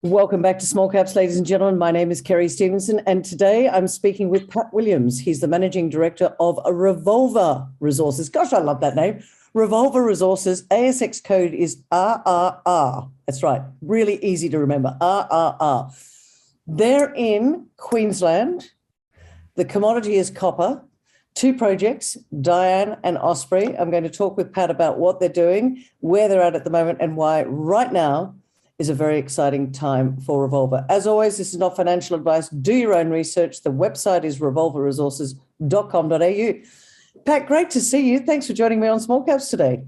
Welcome back to Small Caps, ladies and gentlemen. My name is Kerry Stevenson, and today I'm speaking with Pat Williams. He's the Managing Director of Revolver Resources. Gosh, I love that name. Revolver Resources, ASX code is RRR. That's right, really easy to remember, RRR. They're in Queensland. The commodity is copper. Two projects, Diane and Osprey. I'm going to talk with Pat about what they're doing, where they're at the moment, and why right now is a very exciting time for Revolver. As always, this is not financial advice. Do your own research. The website is revolverresources.com.au. Pat, great to see you. Thanks for joining me on Small Caps today.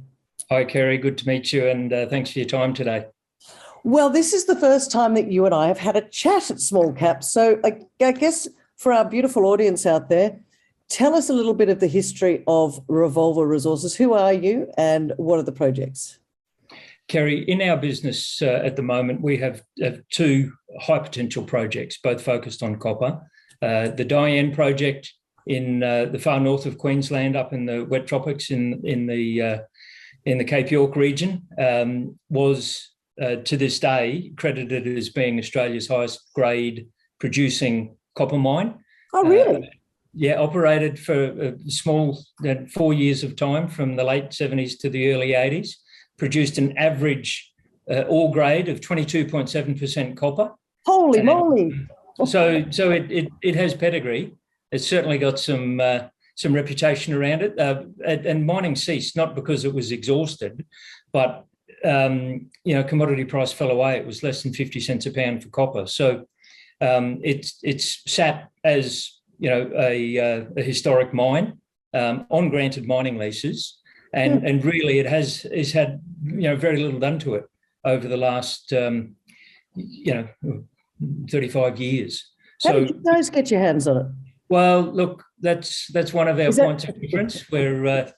Hi, Kerry. Good to meet you, and thanks for your time today. Well, this is the first time that you and I have had a chat at Small Caps. So I guess for our beautiful audience out there, tell us a little bit of the history of Revolver Resources. Who are you and what are the projects? Kerry, in our business at the moment, we have two high potential projects, both focused on copper. The Diane project in the far north of Queensland, up in the wet tropics in the Cape York region, was to this day credited as being Australia's highest grade producing copper mine. Oh, really? Yeah, operated for a small 4 years of time from the late 70s to the early 80s. Produced an average ore grade of 22.7% copper. Holy moly! So it has pedigree. It's certainly got some reputation around it. And mining ceased not because it was exhausted, but commodity price fell away. It was less than 50 cents a pound for copper. So it's sat as a historic mine on granted mining leases. And really, it's had very little done to it over the last 35 years. How did you guys get your hands on it? Well, look, that's one of our points of difference. We're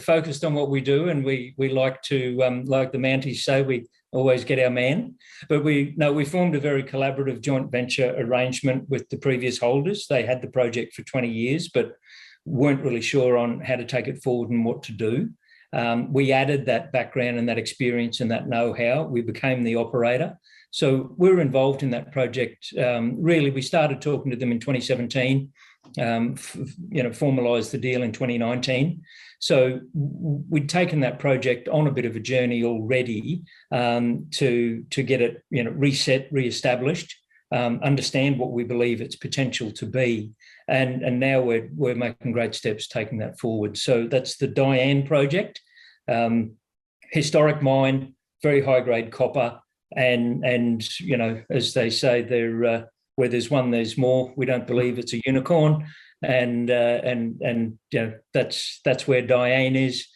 focused on what we do, and we like to, like the Mounties say, we always get our man. But we formed a very collaborative joint venture arrangement with the previous holders. They had the project for 20 years, but weren't really sure on how to take it forward and what to do. We added that background and that experience and that know-how. We became the operator. So we're involved in that project. Really, we started talking to them in 2017, formalised the deal in 2019. So we'd taken that project on a bit of a journey already to get it reset, re-established, understand what we believe its potential to be. And now we're making great steps taking that forward. So that's the Diane project, historic mine, very high grade copper, and as they say, where there's one, there's more. We don't believe it's a unicorn, and that's where Diane is.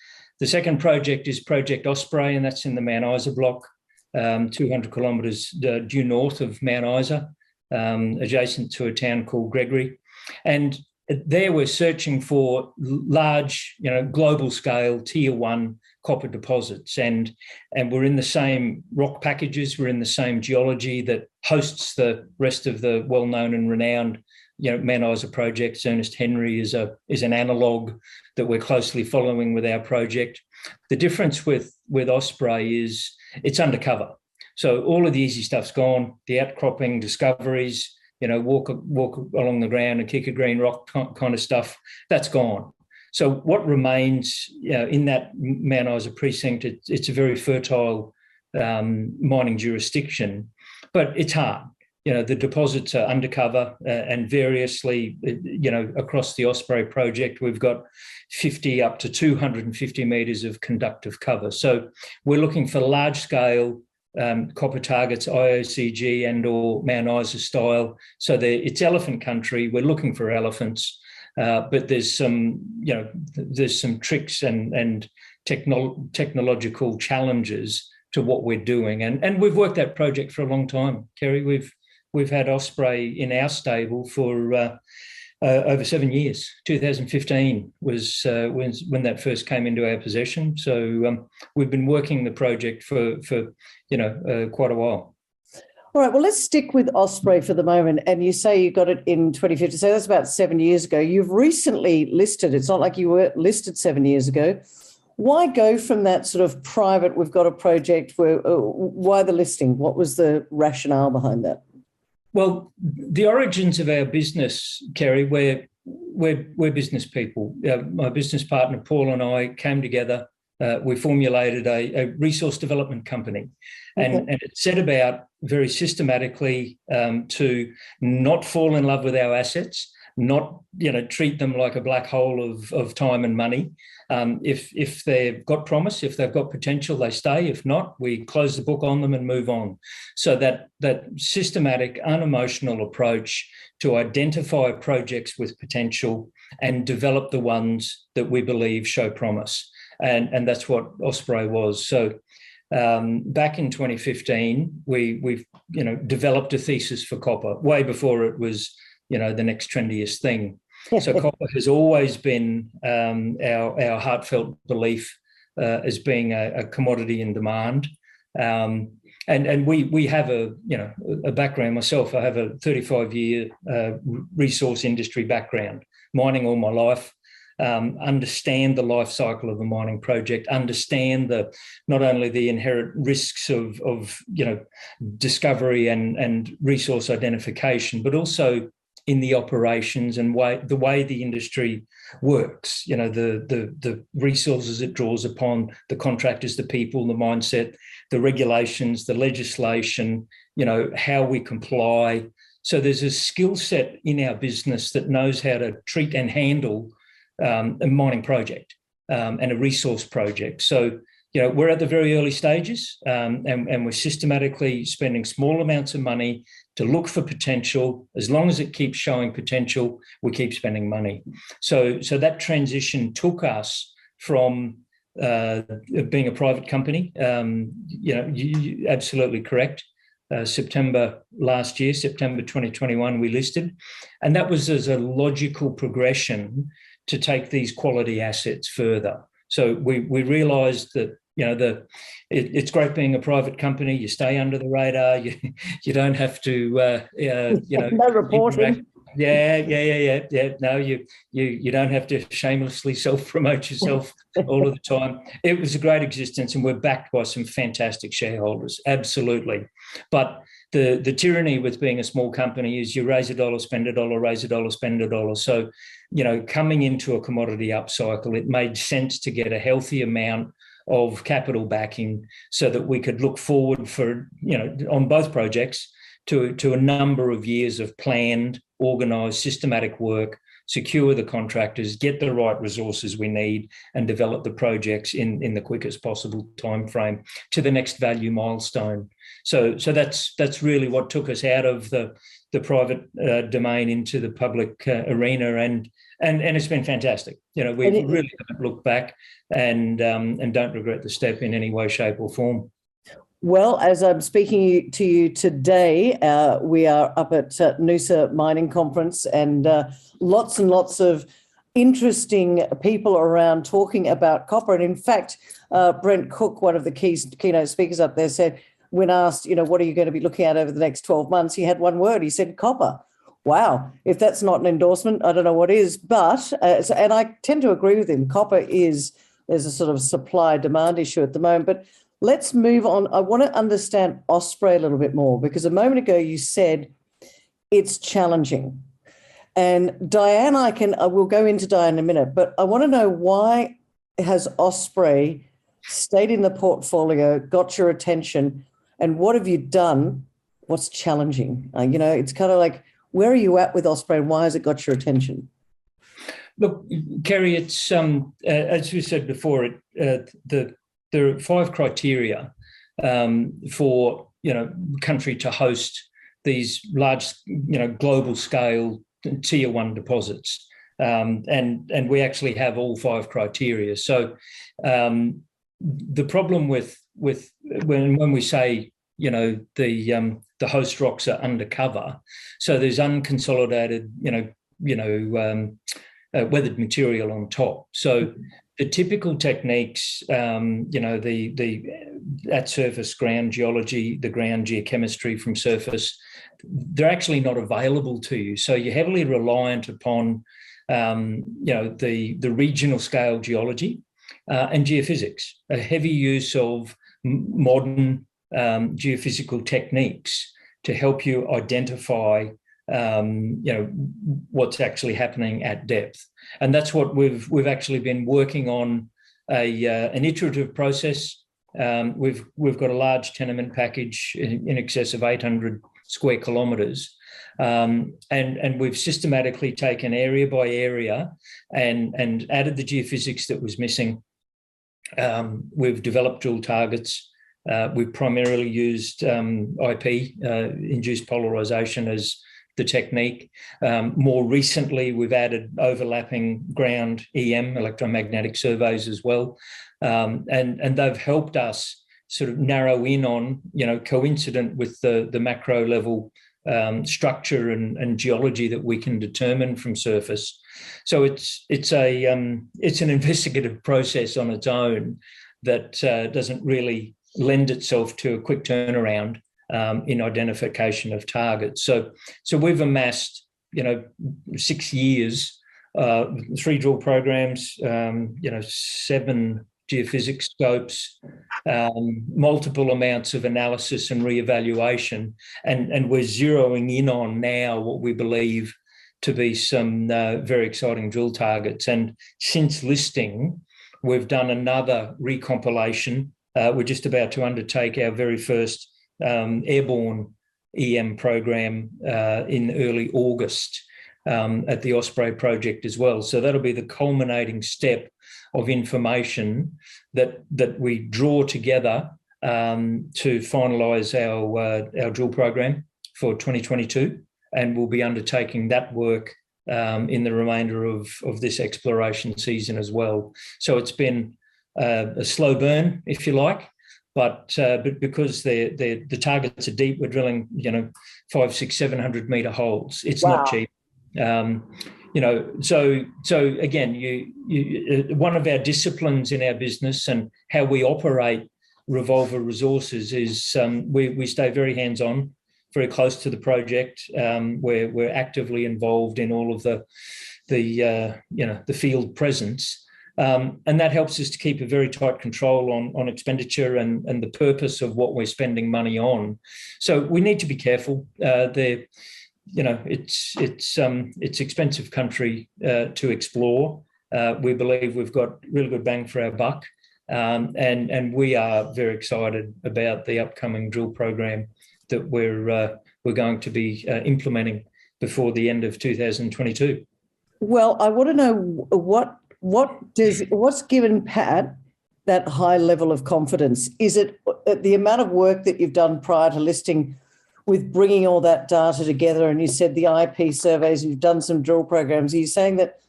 The second project is Project Osprey, and that's in the Mount Isa block, 200 kilometres due north of Mount Isa, adjacent to a town called Gregory. And there we're searching for large, global scale tier one copper deposits. And we're in the same rock packages, we're in the same geology that hosts the rest of the well-known and renowned, Mount Isa projects. Ernest Henry is an analogue that we're closely following with our project. The difference with Osprey is it's undercover. So all of the easy stuff's gone, the outcropping discoveries, walk along the ground and kick a green rock kind of stuff, that's gone. So what remains in that Mount Isa precinct, it's a very fertile mining jurisdiction, but it's hard. The deposits are undercover and variously, across the Osprey project, we've got 50 up to 250 metres of conductive cover. So we're looking for large scale copper targets, IOCG and or Mount Isa style. So it's elephant country. We're looking for elephants, but there's some tricks and technological challenges to what we're doing. And we've worked that project for a long time, Kerry. We've had Osprey in our stable for over 7 years. 2015 was when that first came into our possession. So we've been working the project for quite a while. All right, well, let's stick with Osprey for the moment. And you say you got it in 2015, so that's about 7 years ago. You've recently listed, it's not like you were listed 7 years ago. Why go from that sort of private, we've got a project, why the listing? What was the rationale behind that? Well, the origins of our business, Kerry, we're business people. My business partner, Paul, and I came together. We formulated a resource development company, and it set about very systematically to not fall in love with our assets, not treat them like a black hole of time and money. If they've got promise, if they've got potential, they stay. If not, we close the book on them and move on. So that systematic, unemotional approach to identify projects with potential and develop the ones that we believe show promise. And that's what Osprey was. So back in 2015, we've developed a thesis for copper way before it was the next trendiest thing. So copper has always been our heartfelt belief as being a commodity in demand. And we have a background. Myself, I have a 35-year resource industry background, mining all my life. Understand the life cycle of a mining project, understand not only the inherent risks of discovery and resource identification, but also in the operations and the way the industry works. The resources it draws upon, the contractors, the people, the mindset, the regulations, the legislation, how we comply. So there's a skill set in our business that knows how to treat and handle a mining project and a resource project. So, we're at the very early stages and we're systematically spending small amounts of money to look for potential. As long as it keeps showing potential, we keep spending money. So that transition took us from being a private company. You're absolutely correct. September last year, September 2021, we listed. And that was as a logical progression to take these quality assets further. So we realised that it's great being a private company. You stay under the radar. You don't have to no reporting. Yeah. No, you don't have to shamelessly self-promote yourself all of the time. It was a great existence, and we're backed by some fantastic shareholders. Absolutely, but the tyranny with being a small company is you raise $1, spend $1, raise $1, spend $1. So, coming into a commodity upcycle, it made sense to get a healthy amount of capital backing so that we could look forward for, on both projects to a number of years of planned, organised, systematic work, secure the contractors, get the right resources we need, and develop the projects in the quickest possible timeframe to the next value milestone. So that's really what took us out of the private domain into the public arena, and it's been fantastic. We really haven't looked back and don't regret the step in any way, shape, or form. Well, as I'm speaking to you today, we are up at Noosa Mining Conference, and lots of interesting people around talking about copper. And in fact, Brent Cook, one of the keynote speakers up there, said, when asked, what are you going to be looking at over the next 12 months, he had one word. He said copper. Wow. If that's not an endorsement, I don't know what is. But, and I tend to agree with him, there's a sort of supply-demand issue at the moment. But let's move on. I want to understand Osprey a little bit more, because a moment ago you said it's challenging. And Diane, we'll go into Diane in a minute, but I want to know, why has Osprey stayed in the portfolio, got your attention, and what have you done? What's challenging? It's kind of like, where are you at with Osprey and why has it got your attention? Look, Kerry, it's as we said before, there are 5 criteria for country to host these large global scale tier 1 deposits, and we actually have all 5 criteria. So the problem with when we say the host rocks are undercover, so there's unconsolidated weathered material on top. So the typical techniques, the at surface ground geology, the ground geochemistry from surface, they're actually not available to you. So you're heavily reliant upon, the regional scale geology. and geophysics, a heavy use of modern geophysical techniques to help you identify what's actually happening at depth. And that's what we've actually been working on, an iterative process. We've got a large tenement package in excess of 800 square kilometres, and we've systematically taken area by area and added the geophysics that was missing. We've developed drill targets. We've primarily used IP, induced polarisation, as the technique. More recently, we've added overlapping ground EM, electromagnetic surveys, as well. And they've helped us sort of narrow in on, coincident with the macro level structure and geology that we can determine from surface. So it's an investigative process on its own that doesn't really lend itself to a quick turnaround in identification of targets. So we've amassed, 6 years, 3 drill programs, 7 geophysics scopes, multiple amounts of analysis and reevaluation, and we're zeroing in on now what we believe to be some very exciting drill targets. And since listing, we've done another recompilation. We're just about to undertake our very first airborne EM program in early August at the Osprey project as well. So that'll be the culminating step of information that we draw together to finalise our drill program for 2022, and we'll be undertaking that work in the remainder of this exploration season as well. So it's been a slow burn, if you like, but because the targets are deep, we're drilling 500, 600, 700 metre holes. It's Wow. not cheap. So again, you one of our disciplines in our business and how we operate Revolver Resources is we stay very hands-on, very close to the project. We're actively involved in all of the field presence. And that helps us to keep a very tight control on expenditure and the purpose of what we're spending money on. So we need to be careful. It's expensive country to explore. We believe we've got really good bang for our buck, and we are very excited about the upcoming drill program that we're going to be implementing before the end of 2022. Well, I want to know what's given Pat that high level of confidence? Is it the amount of work that you've done prior to listing with bringing all that data together? And you said the IP surveys, you've done some drill programs. Are you saying that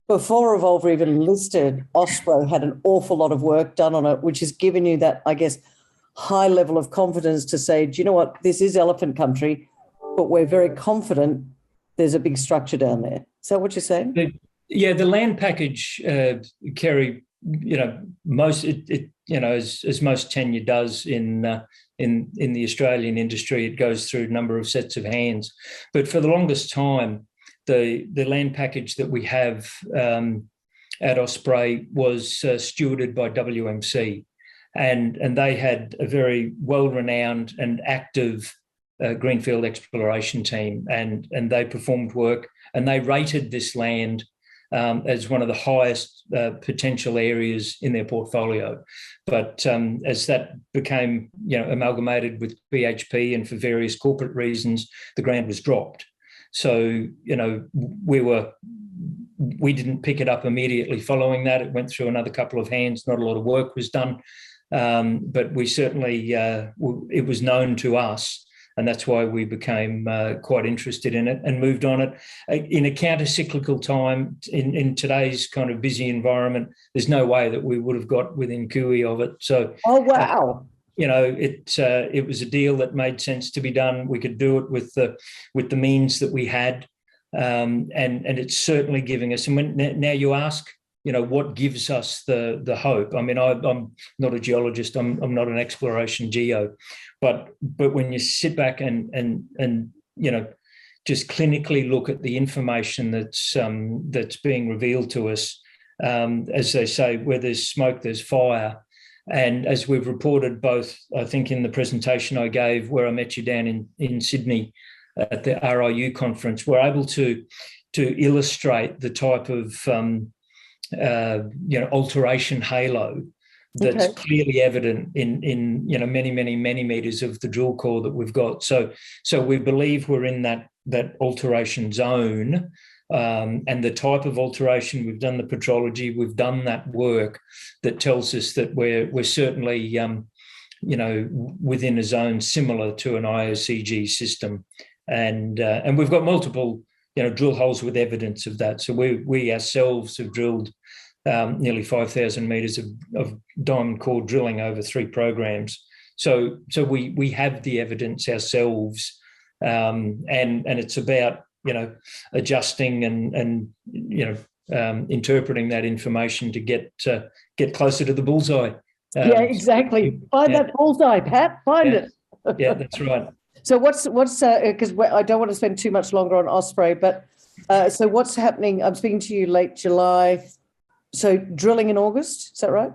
before Revolver even listed, Osprey had an awful lot of work done on it, which has given you that, I guess, high level of confidence to say, do you know what, this is elephant country, but we're very confident there's a big structure down there. Is that what you're saying? The land package, Kerry, as most tenure does in the Australian industry, it goes through a number of sets of hands. But for the longest time, the land package that we have at Osprey was stewarded by WMC, and they had a very well-renowned and active greenfield exploration team, and they performed work, and they rated this land as one of the highest potential areas in their portfolio. But as that became, amalgamated with BHP and for various corporate reasons, the ground was dropped. So, we didn't pick it up immediately following that. It went through another couple of hands. Not a lot of work was done, but we certainly, it was known to us. And that's why we became quite interested in it and moved on it. In a counter-cyclical time, in today's kind of busy environment, there's no way that we would have got within cooey of it. So, oh, wow. It was a deal that made sense to be done. We could do it with the means that we had, and it's certainly giving us. And now you ask, what gives us the hope? I mean, I'm not a geologist. I'm not an exploration geo. But when you sit back and just clinically look at the information that's being revealed to us, As they say, where there's smoke, there's fire. And as we've reported both, I think in the presentation I gave where I met you down in Sydney at the RIU conference, we're able to illustrate the type of alteration halo that's clearly evident in many meters of the drill core that we've got. So we believe we're in that alteration zone, and the type of alteration, we've done the petrology, we've done that work that tells us that we're certainly within a zone similar to an IOCG system, and we've got multiple drill holes with evidence of that. So we ourselves have drilled nearly 5,000 metres of diamond core drilling over 3 programs. So we have the evidence ourselves, and it's about adjusting and interpreting that information to get closer to the bullseye. Exactly. Find that bullseye, Pat. Find it. Yeah, that's right. So what's because I don't want to spend too much longer on Osprey, but so what's happening? I'm speaking to you late July. So drilling in August, is that right?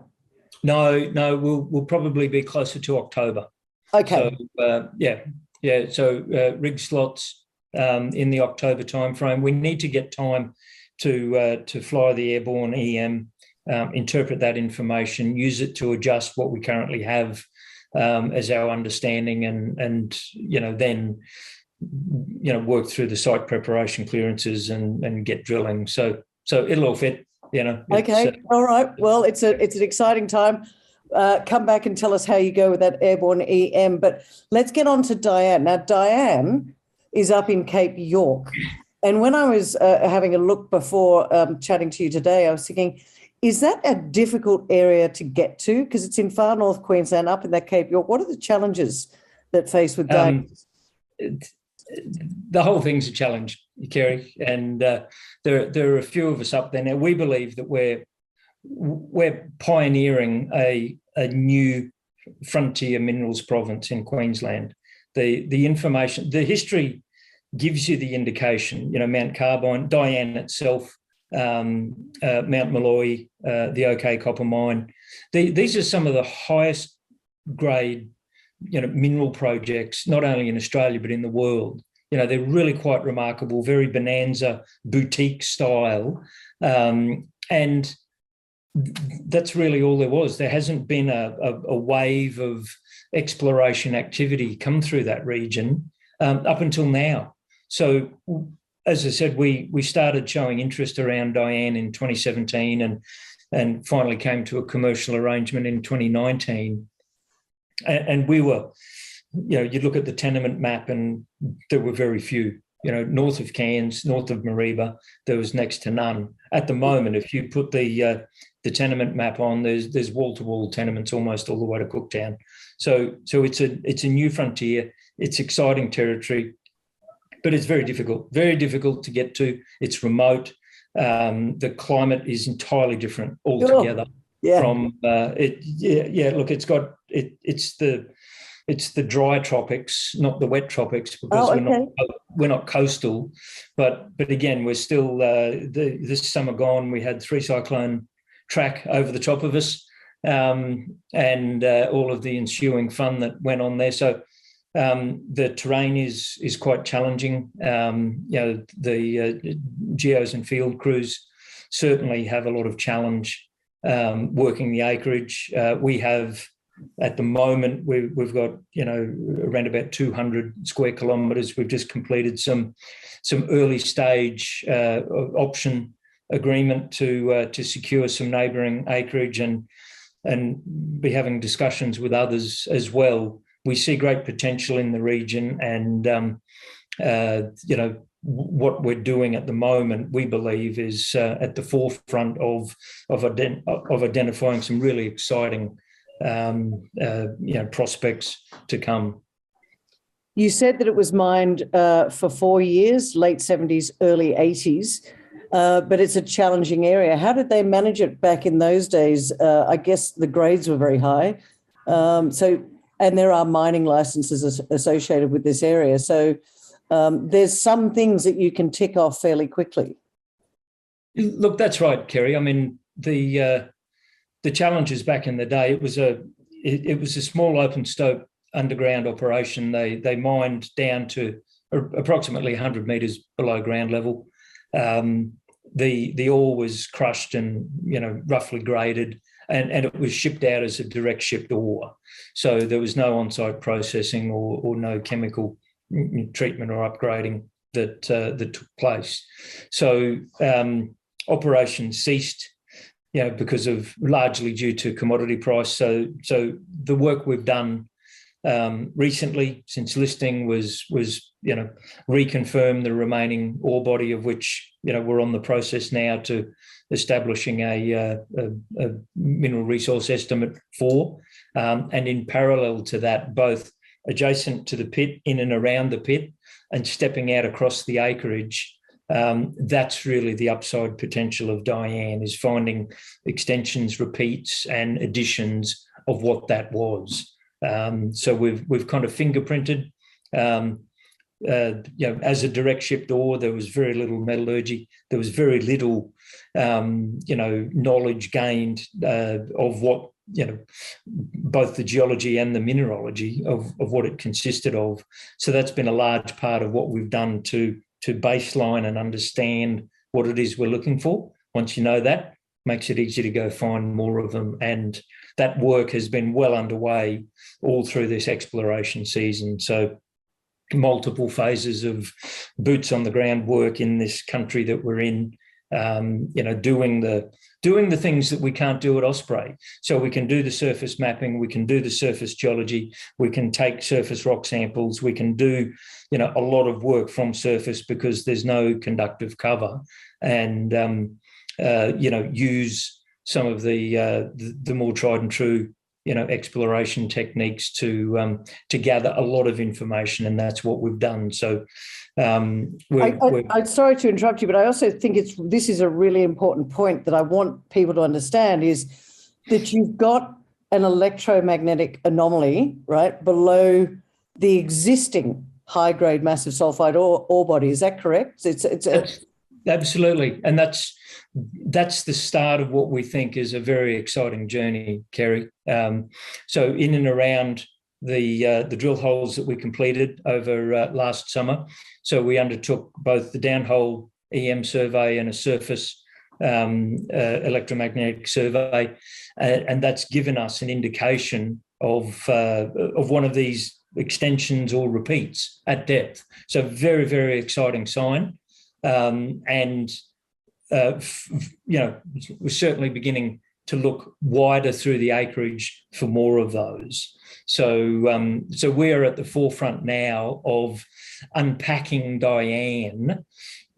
No, we'll probably be closer to October. Okay. So So rig slots in the October timeframe. We need to get time to fly the airborne EM, interpret that information, use it to adjust what we currently have as our understanding, and then work through the site preparation clearances and get drilling. So it'll all fit. Okay. All right. Well, it's an exciting time. Come back and tell us how you go with that airborne EM. But let's get on to Diane. Now, Diane is up in Cape York. And when I was having a look before chatting to you today, I was thinking, is that a difficult area to get to? Because it's in far north Queensland, up in that Cape York. What are the challenges that face with Diane? The whole thing's a challenge, Kerry, and there are a few of us up there now. We believe that we're pioneering a new frontier minerals province in Queensland. The information, the history gives you the indication. Mount Carbine, Diane itself, Mount Malloy, the OK Copper Mine. These are some of the highest grade mineral projects, not only in Australia but in the world. They're really quite remarkable, very bonanza boutique style, and that's really all there was. There hasn't been a wave of exploration activity come through that region up until now. So, as I said, we started showing interest around Diane in 2017 and finally came to a commercial arrangement in 2019. And we were, you'd look at the tenement map and there were very few. North of Cairns, north of Mareeba, there was next to none. At the moment, if you put the tenement map on, there's wall-to-wall tenements almost all the way to Cooktown. So it's a new frontier. It's exciting territory, but it's very difficult to get to. It's remote. The climate is entirely different altogether. From look, it's the dry tropics, not the wet tropics, because we're not coastal. But again, we're still this summer gone. We had 3 cyclone track over the top of us, and all of the ensuing fun that went on there. So the terrain is quite challenging. The geos and field crews certainly have a lot of challenge working the acreage. We have, at the moment, we've got around about 200 square kilometres. We've just completed some early stage option agreement to secure some neighbouring acreage and be having discussions with others as well. We see great potential in the region, and what we're doing at the moment, we believe, is at the forefront of identifying some really exciting prospects to come. You said that it was mined for 4 years, late 70s, early 80s, but it's a challenging area. How did they manage it back in those days? I guess the grades were very high. And there are mining licenses associated with this area. So there's some things that you can tick off fairly quickly. Look, that's right, Kerry. I mean, the challenges back in the day, it was a small open stope underground operation. They mined down to approximately 100 metres below ground level. The ore was crushed and roughly graded, and it was shipped out as a direct shipped ore. So there was no on-site processing or no chemical treatment or upgrading that took place. So operations ceased, because of largely due to commodity price. So the work we've done recently since listing was reconfirm the remaining ore body, of which we're on the process now to establishing a mineral resource estimate for, and in parallel to that, both adjacent to the pit, in and around the pit, and stepping out across the acreage. That's really the upside potential of Diane, is finding extensions, repeats, and additions of what that was. So we've kind of fingerprinted. As a direct shipped ore, there was very little metallurgy. There was very little, knowledge gained of what, both the geology and the mineralogy of what it consisted of. So that's been a large part of what we've done to baseline and understand what it is we're looking for. Once you know that, makes it easy to go find more of them. And that work has been well underway all through this exploration season. So multiple phases of boots on the ground work in this country that we're in, doing the things that we can't do at Osprey. So we can do the surface mapping, we can do the surface geology, we can take surface rock samples, we can do, a lot of work from surface because there's no conductive cover, and, use some of the more tried and true, exploration techniques to gather a lot of information, and that's what we've done. So I'm sorry to interrupt you, but I also think this is a really important point that I want people to understand, is that you've got an electromagnetic anomaly right below the existing high-grade massive sulfide ore body. Is that correct? Absolutely, and that's the start of what we think is a very exciting journey, Kerry. So in and around the drill holes that we completed over last summer, so we undertook both the downhole EM survey and a surface electromagnetic survey, and that's given us an indication of one of these extensions or repeats at depth. So very, very exciting sign. And we're certainly beginning to look wider through the acreage for more of those. So we're at the forefront now of unpacking Diane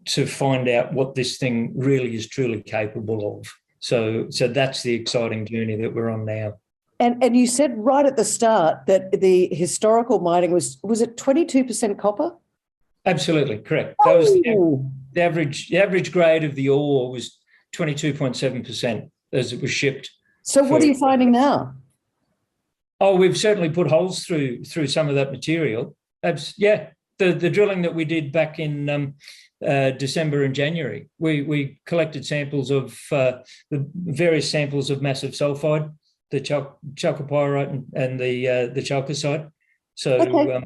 to find out what this thing really is truly capable of. So that's the exciting journey that we're on now. And you said right at the start that the historical mining was it 22% copper? Absolutely correct. That was the average grade of the ore was 22.7% as it was shipped. So what are you finding now? Oh, we've certainly put holes through some of that material. The drilling that we did back in December and January, we collected samples of the various samples of massive sulfide, the chalcopyrite and the chalcocite. So. Okay.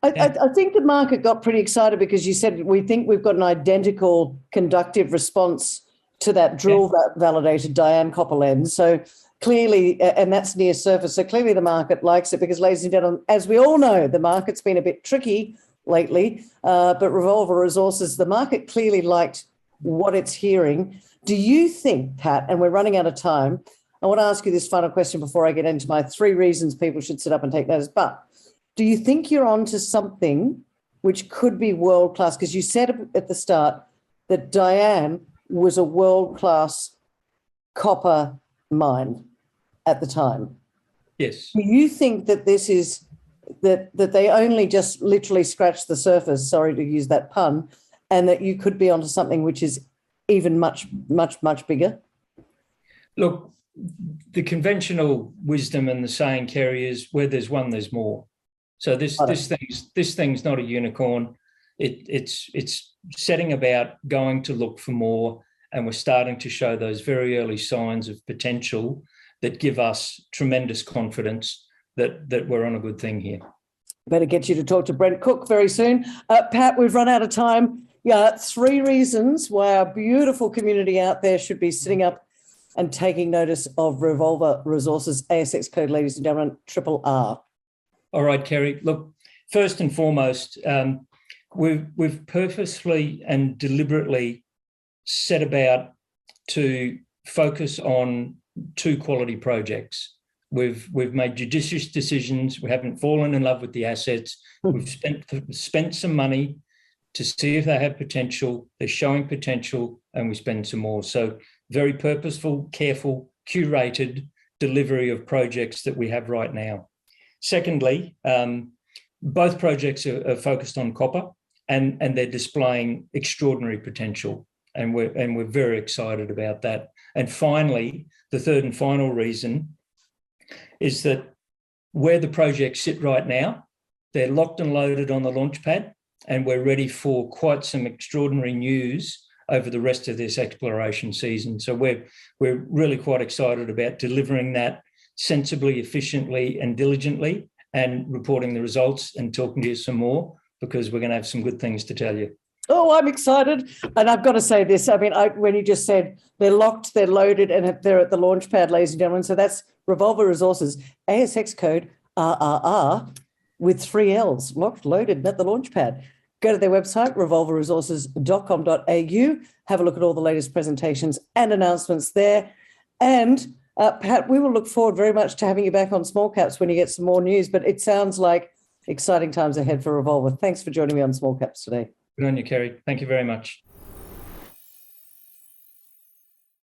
I think the market got pretty excited because you said we think we've got an identical conductive response to that drill validated Diane copper lens. So clearly, and that's near surface. So clearly the market likes it because, ladies and gentlemen, as we all know, the market's been a bit tricky lately, but Revolver Resources, the market clearly liked what it's hearing. Do you think, Pat, and we're running out of time, I want to ask you this final question before I get into my 3 reasons people should sit up and take notice, but do you think you're onto something which could be world-class? Because you said at the start that Diane was a world-class copper mine at the time. Yes. Do you think that this is that they only just literally scratched the surface, sorry to use that pun, and that you could be onto something which is even much, much, much bigger? Look, the conventional wisdom and the saying, Kerry, is where there's one, there's more. So this thing's not a unicorn. It's setting about going to look for more and we're starting to show those very early signs of potential that give us tremendous confidence that we're on a good thing here. Better get you to talk to Brent Cook very soon. Pat, we've run out of time. Yeah, 3 reasons why our beautiful community out there should be sitting up and taking notice of Revolver Resources, ASX code, ladies and gentlemen, RRR. All right, Kerry. Look, first and foremost, we've purposefully and deliberately set about to focus on 2 quality projects. We've made judicious decisions. We haven't fallen in love with the assets. We've spent some money to see if they have potential. They're showing potential, and we spend some more. So very purposeful, careful, curated delivery of projects that we have right now. Secondly, both projects are focused on copper, and they're displaying extraordinary potential, and we're very excited about that. And finally, the third and final reason is that where the projects sit right now, they're locked and loaded on the launch pad, and we're ready for quite some extraordinary news over the rest of this exploration season. So we're really quite excited about delivering that sensibly, efficiently, and diligently, and reporting the results and talking to you some more, because we're going to have some good things to tell you. Oh, I'm excited. And I've got to say this. I mean, when you just said they're locked, they're loaded, and they're at the launch pad, ladies and gentlemen. So that's Revolver Resources, ASX code RRR with 3 L's, locked, loaded, and at the launch pad. Go to their website, revolverresources.com.au. Have a look at all the latest presentations and announcements there. And Pat, we will look forward very much to having you back on Small Caps when you get some more news. But it sounds like exciting times ahead for Revolver. Thanks for joining me on Small Caps today. Good on you, Kerry. Thank you very much.